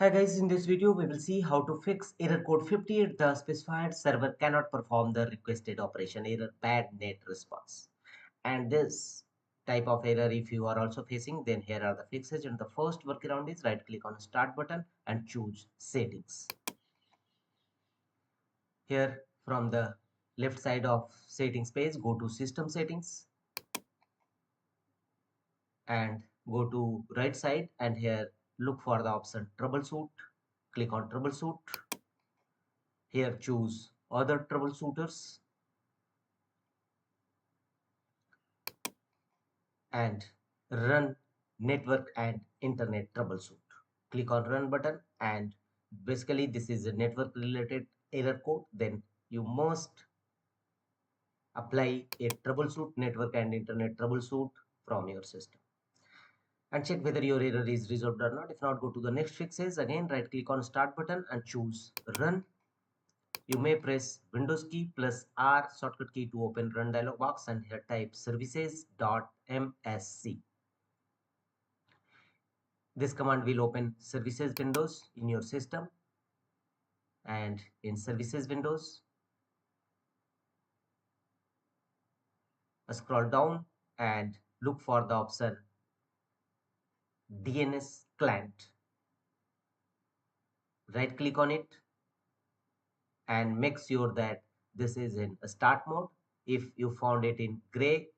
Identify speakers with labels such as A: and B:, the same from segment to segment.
A: Hi guys, in this video we will see how to fix error code 58. The specified server cannot perform the requested operation, error bad net response. And this type of error if you are also facing, then here are the fixes. And the first workaround is right click on start button and choose settings. Here from the left side of settings page, go to system settings and go to right side, and here look for the option troubleshoot. Click on troubleshoot. Here choose other troubleshooters and run network and internet troubleshoot. Click on run button, and basically this is a network related error code. Then you must apply a troubleshoot network and internet troubleshoot from your system and check whether your error is resolved or not. If not, go to the next fixes. Again, right click on start button and choose run. You may press Windows key plus R shortcut key to open run dialog box, and here type services.msc. This command will open services windows in your system, and in services windows, scroll down and look for the option DNS client. Right click on it and make sure that this is in start mode. If you found it in grayed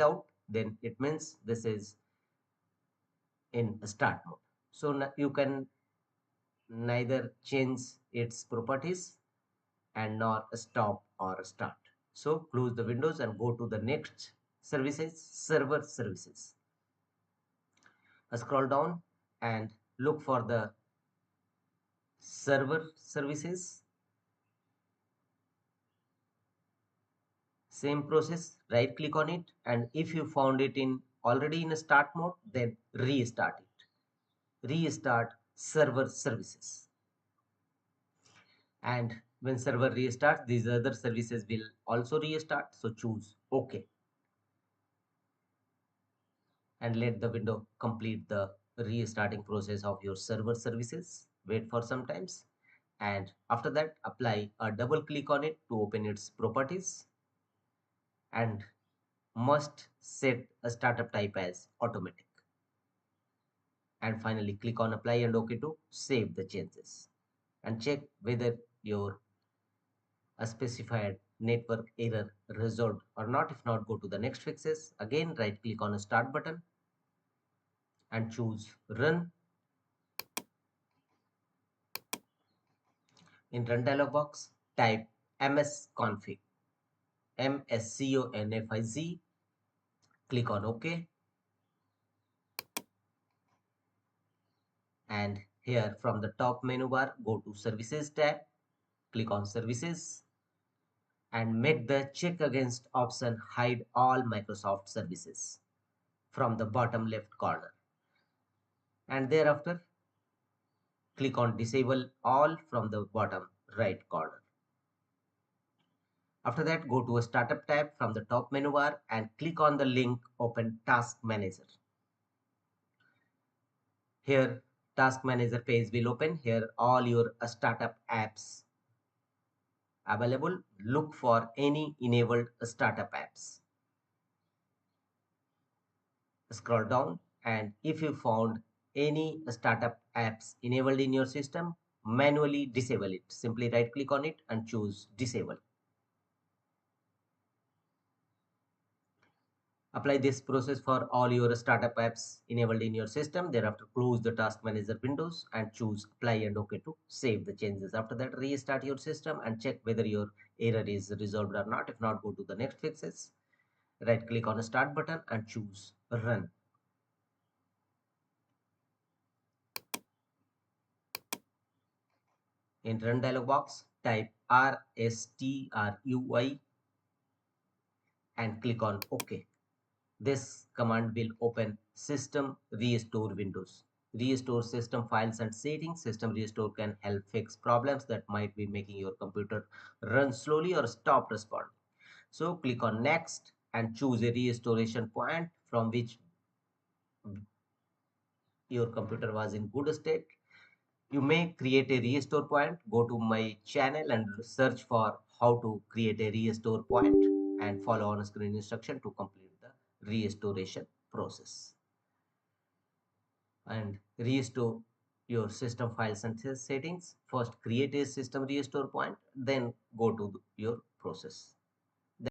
A: out, then it means this is in start mode. So you can neither change its properties and nor stop or start. So close the windows and go to the next services, server services. Scroll down and look for the server services. Same process, right click on it, and if you found it in already in start mode, then restart it. Restart server services. And when server restarts, these other services will also restart. So choose OK and let the window complete the restarting process of your server services. Wait for some times, and after that apply a double click on it to open its properties, and must set a startup type as automatic, and finally click on apply and OK to save the changes and check whether your a specified network error resolved or not. If not, go to the next fixes. Again, right click on a start button and choose run. In run dialog box, type msconfig, msconfiz. Click on OK, and here from the top menu bar, go to services tab, click on services and make the check against option hide all Microsoft services from the bottom left corner, and thereafter click on disable all from the bottom right corner. After that, go to a startup tab from the top menu bar and click on the link open task manager. Here task manager page will open. Here all your startup apps available. Look for any enabled startup apps. Scroll down, and if you found any startup apps enabled in your system, manually disable it. Simply right click on it and choose disable. Apply this process for all your startup apps enabled in your system. Thereafter, close the task manager windows and choose apply and OK to save the changes. After that, restart your system and check whether your error is resolved or not. If not, go to the next fixes. Right click on the start button and choose run. In run dialog box, type RSTRUI and click on OK. This command will open system restore windows. Restore system files and settings. System restore can help fix problems that might be making your computer run slowly or stop responding. So click on next and choose a restoration point from which your computer was in good state. You may create a restore point. Go to my channel and search for how to create a restore point and follow on screen instruction to complete the restoration process and restore your system files and settings. First create a system restore point, then go to your process.